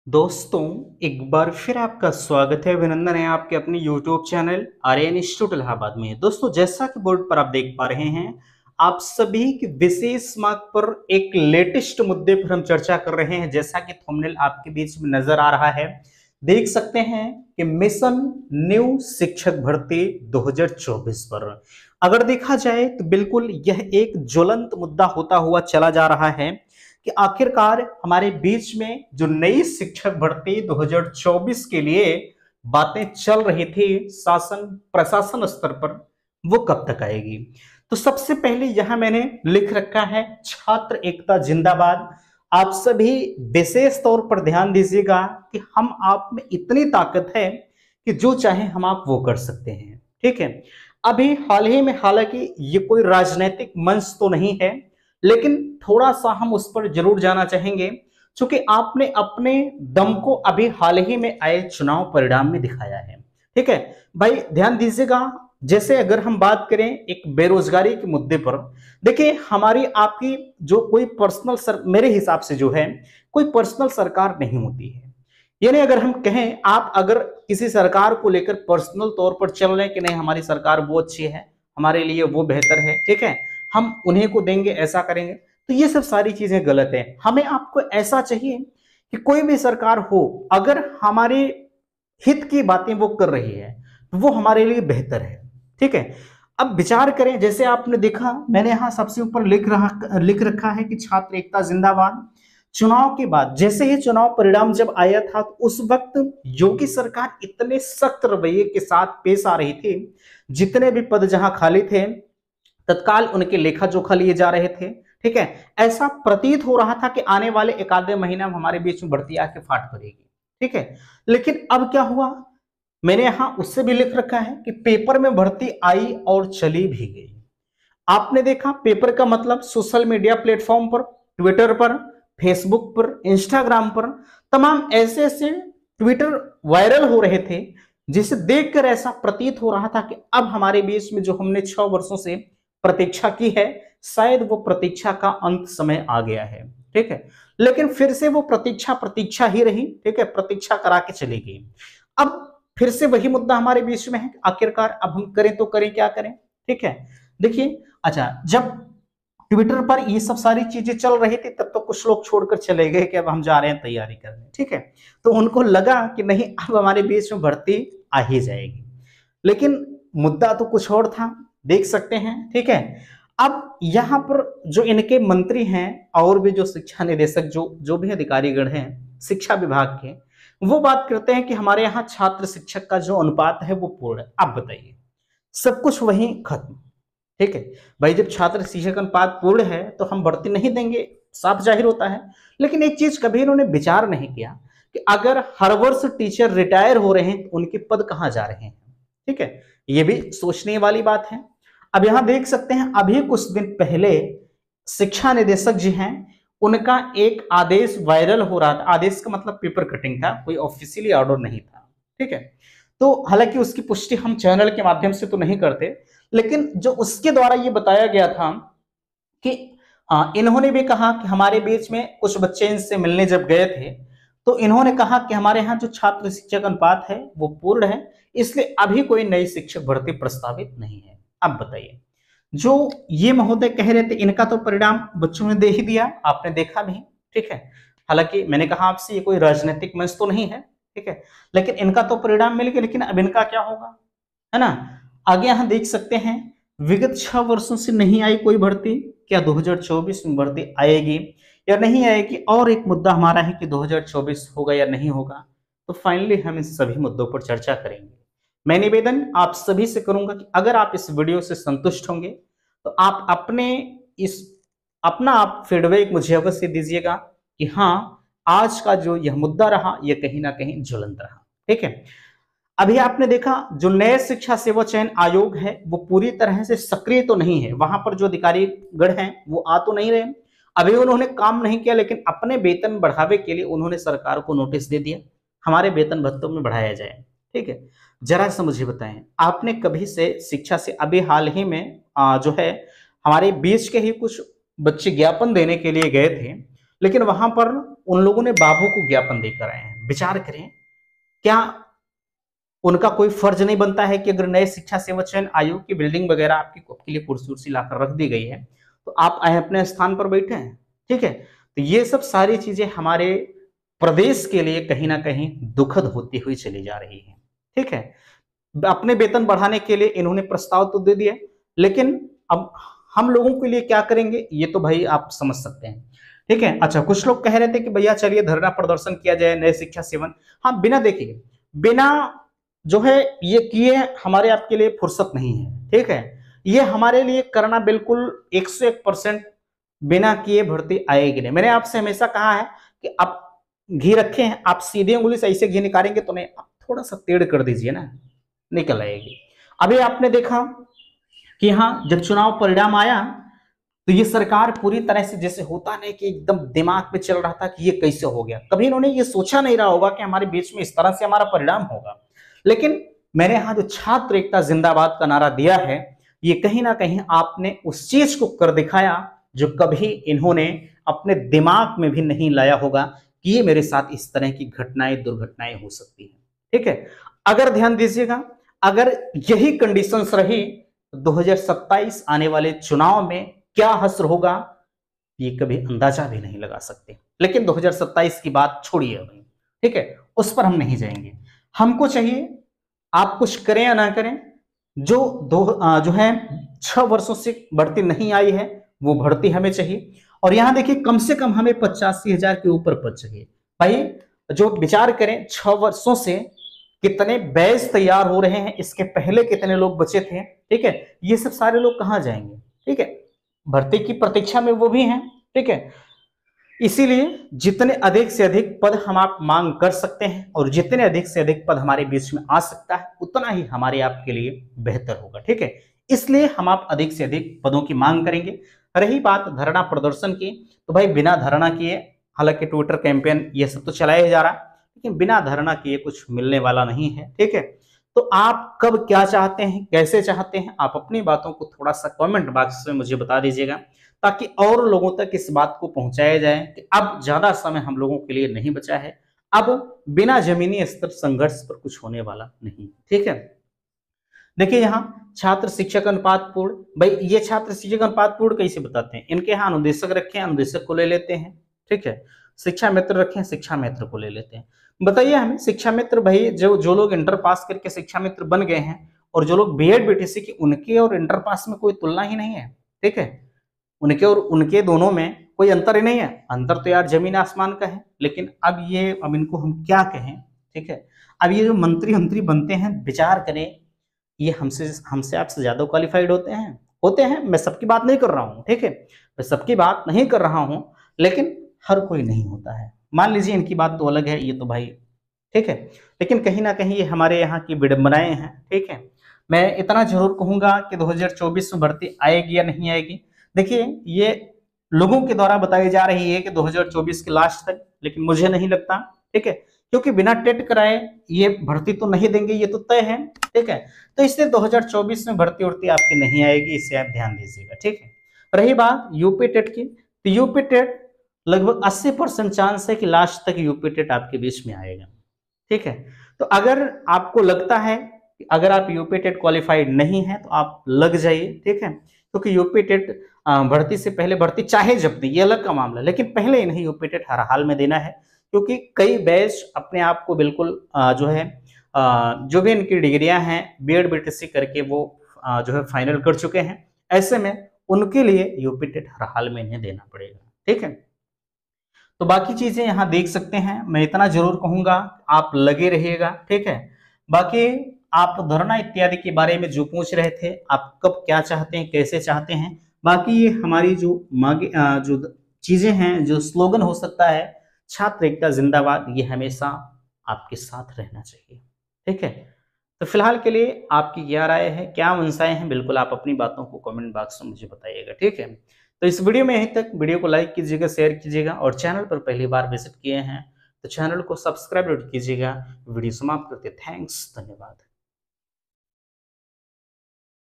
दोस्तों, एक बार फिर आपका स्वागत है, अभिनंदन है आपके अपने YouTube channel Aryan institute Allahabad में। दोस्तों, जैसा कि बोर्ड पर आप देख पा रहे हैं, आप सभी के विशेष मार्ग पर एक लेटेस्ट मुद्दे पर हम चर्चा कर रहे हैं। जैसा कि थंबनेल आपके बीच में नजर आ रहा है, देख सकते हैं कि मिशन न्यू शिक्षक भर्ती 2024 पर अगर देखा जाए तो बिल्कुल यह एक ज्वलंत मुद्दा होता हुआ चला जा रहा है कि आखिरकार हमारे बीच में जो नई शिक्षक भर्ती 2024 के लिए बातें चल रही थी शासन प्रशासन स्तर पर, वो कब तक आएगी। तो सबसे पहले यहां मैंने लिख रखा है छात्र एकता जिंदाबाद। आप सभी विशेष तौर पर ध्यान दीजिएगा कि हम आप में इतनी ताकत है कि जो चाहे हम आप वो कर सकते हैं। ठीक है, अभी हाल ही में, हालांकि ये कोई राजनीतिक मंच तो नहीं है, लेकिन थोड़ा सा हम उस पर जरूर जाना चाहेंगे, क्योंकि आपने अपने दम को अभी हाल ही में आए चुनाव परिणाम में दिखाया है। ठीक है भाई, ध्यान दीजिएगा। जैसे अगर हम बात करें एक बेरोजगारी के मुद्दे पर, देखिए हमारी आपकी जो कोई पर्सनल मेरे हिसाब से जो है कोई पर्सनल सरकार नहीं होती है। यानी अगर हम कहें, आप अगर किसी सरकार को लेकर पर्सनल तौर पर चल रहे हैं कि नहीं हमारी सरकार वो अच्छी है, हमारे लिए वो बेहतर है, ठीक है, हम उन्हीं को देंगे, ऐसा करेंगे, तो ये सब सारी चीजें गलत है। हमें आपको ऐसा चाहिए कि कोई भी सरकार हो, अगर हमारे हित की बातें वो कर रही है तो वो हमारे लिए बेहतर है। ठीक है, अब विचार करें, जैसे आपने देखा मैंने यहां सबसे ऊपर लिख रखा है कि छात्र एकता जिंदाबाद। चुनाव के बाद जैसे ही चुनाव परिणाम जब आया था, तो उस वक्त योगी सरकार इतने सख्त रवैये के साथ पेश आ रही थी, जितने भी पद जहां खाली थे तत्काल उनके लेखा जोखा लिए जा रहे थे। ठीक है, ऐसा प्रतीत हो रहा था कि आने वाले एक आधे महीना में हमारे बीच में भर्ती आके फाट पड़ेगी। ठीक है, लेकिन अब क्या हुआ, मैंने यहां उससे भी लिख रखा है कि पेपर में भर्ती आई और चली भी गई। आपने देखा, पेपर का मतलब सोशल मीडिया प्लेटफॉर्म पर, ट्विटर पर, फेसबुक पर, इंस्टाग्राम पर तमाम ऐसे ऐसे ट्विटर वायरल हो रहे थे, जिसे देखकर ऐसा प्रतीत हो रहा था कि अब हमारे बीच में जो हमने 6 वर्षों से प्रतीक्षा की है, शायद वो प्रतीक्षा का अंत समय आ गया है। ठीक है, लेकिन फिर से वो प्रतीक्षा प्रतीक्षा ही रही। ठीक है, प्रतीक्षा करा के चली गई। अब फिर से वही मुद्दा हमारे बीच में है, आखिरकार अब हम करें तो करें, क्या करें। ठीक है, देखिए, अच्छा, जब ट्विटर पर ये सब सारी चीजें चल रही थी, तब तो कुछ लोग छोड़कर चले गए कि अब हम जा रहे हैं तैयारी करने। ठीक है, तो उनको लगा कि नहीं, अब हमारे बीच में भर्ती आ ही जाएगी, लेकिन मुद्दा तो कुछ और था, देख सकते हैं। ठीक है, अब यहाँ पर जो इनके मंत्री हैं और भी जो शिक्षा निदेशक, जो जो भी अधिकारीगण हैं शिक्षा विभाग के, वो बात करते हैं कि हमारे यहाँ छात्र शिक्षक का जो अनुपात है वो पूर्ण है। अब बताइए, सब कुछ वहीं खत्म। ठीक है भाई, जब छात्र शिक्षक अनुपात पूर्ण है तो हम भर्ती नहीं देंगे, साफ जाहिर होता है। लेकिन एक चीज कभी इन्होंने विचार नहीं किया कि अगर हर वर्ष टीचर रिटायर हो रहे हैं तो उनके पद कहां जा रहे हैं। ठीक है, ये भी सोचने वाली बात है। अब यहां देख सकते हैं, अभी कुछ दिन पहले शिक्षा निदेशक जी हैं, उनका एक आदेश वायरल हो रहा था। आदेश का मतलब पेपर कटिंग था, कोई ऑफिशियली ऑर्डर नहीं था। ठीक है, तो हालांकि उसकी पुष्टि हम चैनल के माध्यम से तो नहीं करते, लेकिन जो उसके द्वारा ये बताया गया था कि इन्होंने भी कहा कि हमारे बीच में कुछ बच्चे इनसे मिलने जब गए थे, तो इन्होंने कहा कि हमारे यहाँ जो छात्र शिक्षक अनुपात है वो पूर्ण है, इसलिए अभी कोई नई शिक्षक भर्ती प्रस्तावित नहीं है। अब बताइए, जो ये महोदय कह रहे थे, इनका तो परिणाम बच्चों ने दे ही दिया, आपने देखा भी। ठीक है, हालांकि मैंने कहा आपसे ये कोई राजनीतिक मंच तो नहीं है, ठीक है, लेकिन इनका तो परिणाम मिल गया, लेकिन अब इनका क्या होगा, है ना। आगे यहां देख सकते हैं, विगत 6 वर्षों से नहीं आई कोई भर्ती, क्या 2024 में भर्ती आएगी या नहीं आएगी, और एक मुद्दा हमारा है कि 2024 होगा या नहीं होगा। तो फाइनली हम इन सभी मुद्दों पर चर्चा करेंगे। मैं निवेदन आप सभी से करूंगा कि अगर आप इस वीडियो से संतुष्ट होंगे तो आप अपना आप फीडबैक मुझे अवश्य दीजिएगा कि हाँ, आज का जो यह मुद्दा रहा यह कहीं ना कहीं ज्वलंत रहा। ठीक है, अभी आपने देखा, जो नए शिक्षा सेवा चयन आयोग है वो पूरी तरह से सक्रिय तो नहीं है, वहां पर जो अधिकारी गण हैं वो आ तो नहीं रहे, अभी उन्होंने काम नहीं किया, लेकिन अपने वेतन बढ़ावे के लिए उन्होंने सरकार को नोटिस दे दिया, हमारे वेतन भत्तों में बढ़ाया जाए। ठीक है, जरा सा मुझे बताएं, आपने कभी से शिक्षा से, अभी हाल ही में जो है हमारे बीच के ही कुछ बच्चे ज्ञापन देने के लिए गए थे, लेकिन वहां पर उन लोगों ने बाबू को ज्ञापन देकर आए हैं, विचार करें, क्या उनका कोई फर्ज नहीं बनता है कि अगर नए शिक्षा सेवा चयन आयोग की बिल्डिंग वगैरह आपके लिए कुर्सी उर्सी लाकर रख दी गई है तो आप आए अपने स्थान पर बैठे हैं, ठीक है। तो ये सब सारी चीजें हमारे प्रदेश के लिए कहीं ना कहीं दुखद होती हुई चली जा रही है, ठीक है। अपने वेतन बढ़ाने के लिए इन्होंने प्रस्ताव तो दे दिया, लेकिन अब हम लोगों के लिए क्या करेंगे ये तो भाई आप समझ सकते हैं, ठीक है। अच्छा, कुछ लोग कह रहे थे कि भैया चलिए धरना प्रदर्शन किया जाए नए शिक्षा सेवन। हाँ, बिना देखिए, बिना जो है ये किए हमारे आपके लिए फुर्सत नहीं है, ठीक है। ये हमारे लिए करना बिल्कुल 101% बिना किए भर्ती आएगी नहीं। मैंने आपसे हमेशा कहा है कि आप घी रखे हैं, आप सीधे उंगली से ऐसे घी निकालेंगे तो नहीं, आप थोड़ा सा टेढ़ कर दीजिए ना, निकल आएगी। अभी आपने देखा कि हाँ, जब चुनाव परिणाम आया तो ये सरकार पूरी तरह से जैसे होता नहीं कि एकदम दिमाग पे चल रहा था कि ये कैसे हो गया। कभी इन्होंने ये सोचा नहीं रहा होगा कि हमारे बीच में इस तरह से हमारा परिणाम होगा। लेकिन मैंने यहाँ जो छात्र एकता जिंदाबाद का नारा दिया है, ये कहीं ना कहीं आपने उस चीज को कर दिखाया जो कभी इन्होंने अपने दिमाग में भी नहीं लाया होगा कि ये मेरे साथ इस तरह की घटनाएं दुर्घटनाएं हो सकती हैं, ठीक है। अगर ध्यान दीजिएगा, अगर यही कंडीशंस रही 2027 आने वाले चुनाव में क्या हश्र होगा ये कभी अंदाजा भी नहीं लगा सकते। लेकिन 2027 की बात छोड़िए अभी, ठीक है, उस पर हम नहीं जाएंगे। हमको चाहिए आप कुछ करें या ना करें, जो है 6 वर्षों से भर्ती नहीं आई है वो भर्ती हमें चाहिए। और यहां देखिए, कम से कम हमें 85,000 के ऊपर पद चाहिए। भाई जो विचार करें 6 वर्षों से कितने बैच तैयार हो रहे हैं, इसके पहले कितने लोग बचे थे, ठीक है, ये सब सारे लोग कहां जाएंगे, ठीक है, भर्ती की प्रतीक्षा में वो भी हैं, ठीक है। इसीलिए जितने अधिक से अधिक पद हम आप मांग कर सकते हैं और जितने अधिक से अधिक पद हमारे बीच में आ सकता है उतना ही हमारे आपके लिए बेहतर होगा, ठीक है। इसलिए हम आप अधिक से अधिक पदों की मांग करेंगे। रही बात धरना प्रदर्शन की, तो भाई बिना धरना किए, हालांकि ट्विटर कैंपेन ये सब तो चलाया ही जा रहा है, लेकिन बिना धरना किए कुछ मिलने वाला नहीं है, ठीक है। तो आप कब क्या चाहते हैं, कैसे चाहते हैं, आप अपनी बातों को थोड़ा सा कमेंट बॉक्स में मुझे बता दीजिएगा, ताकि और लोगों तक इस बात को पहुंचाया जाए कि अब ज्यादा समय हम लोगों के लिए नहीं बचा है, अब बिना जमीनी स्तर संघर्ष पर कुछ होने वाला नहीं, ठीक है। देखिए यहाँ छात्र शिक्षक अनुपात पूर्ण, भाई ये छात्र शिक्षक अनुपात पूर्ण कैसे बताते हैं, इनके यहाँ अनुदेशक रखे, अनुदेशक को ले लेते हैं, ठीक है। शिक्षा मित्र रखे, शिक्षा मित्र को ले लेते हैं। बताइए हमें शिक्षा मित्र, भाई जो लोग इंटर पास करके शिक्षा मित्र बन गए हैं और जो लोग बीएड बीटीसी की, उनके और इंटर पास में कोई तुलना ही नहीं है, ठीक है। उनके और उनके दोनों में कोई अंतर ही नहीं है, अंतर तो यार जमीन आसमान का है। लेकिन अब इनको हम क्या कहें, ठीक है। अब ये जो मंत्री बनते हैं, विचार करें, ये हमसे आपसे ज्यादा क्वालिफाइड होते हैं। मैं सबकी बात नहीं कर रहा हूँ, ठीक है, मैं सबकी बात नहीं कर रहा हूँ, लेकिन हर कोई नहीं होता है। मान लीजिए इनकी बात तो अलग है, ये तो भाई ठीक है, लेकिन कहीं ना कहीं ये हमारे यहाँ की विडंबनाएं हैं, ठीक है। मैं इतना जरूर कहूंगा कि 2024 में भर्ती आएगी या नहीं आएगी, देखिए ये लोगों के द्वारा बताई जा रही है कि 2024 के लास्ट तक, लेकिन मुझे नहीं लगता, ठीक है, क्योंकि बिना टेट कराए ये भर्ती तो नहीं देंगे, ये तो तय है, ठीक है। तो इसलिए 2024 में भर्ती उर्ती आपकी नहीं आएगी, इसे आप ध्यान दीजिएगा, ठीक है। रही बात यूपी टेट की, तो यूपी टेट लगभग 80% चांस है कि लास्ट तक यूपी टेट आपके बीच में आएगा, ठीक है। तो अगर आपको लगता है कि अगर आप यूपी टेट क्वालिफाइड नहीं है तो आप लग जाइए, ठीक है, क्योंकि यूपी टेट भर्ती से पहले भर्ती चाहे जब नहीं, ये अलग का मामला, लेकिन पहले इन्हें यूपी टेट हर हाल में देना है, क्योंकि कई बैच अपने आप को बिल्कुल जो है जो भी इनकी डिग्रियां हैं बीएड बीटीसी करके वो जो है फाइनल कर चुके हैं। ऐसे में उनके लिए यूपी टेट हर हाल में इन्हें देना पड़ेगा, ठीक है। तो बाकी चीजें यहाँ देख सकते हैं, मैं इतना जरूर कहूंगा आप लगे रहिएगा, ठीक है। बाकी आप धरना इत्यादि के बारे में जो पूछ रहे थे, आप कब क्या चाहते हैं, कैसे चाहते हैं, बाकी ये हमारी जो मांगे जो चीजें हैं, जो स्लोगन हो सकता है छात्र एकता जिंदाबाद, ये हमेशा आपके साथ रहना चाहिए, ठीक है। तो फिलहाल के लिए आपकी क्या राय है, क्या मनसाएं हैं, बिल्कुल आप अपनी बातों को कमेंट बॉक्स में मुझे बताइएगा, ठीक है। तो इस वीडियो में यहीं तक, वीडियो को लाइक कीजिएगा, शेयर कीजिएगा, और चैनल पर पहली बार विजिट किए हैं तो चैनल को सब्सक्राइब कीजिएगा। वीडियो समाप्त करते, थैंक्स, धन्यवाद।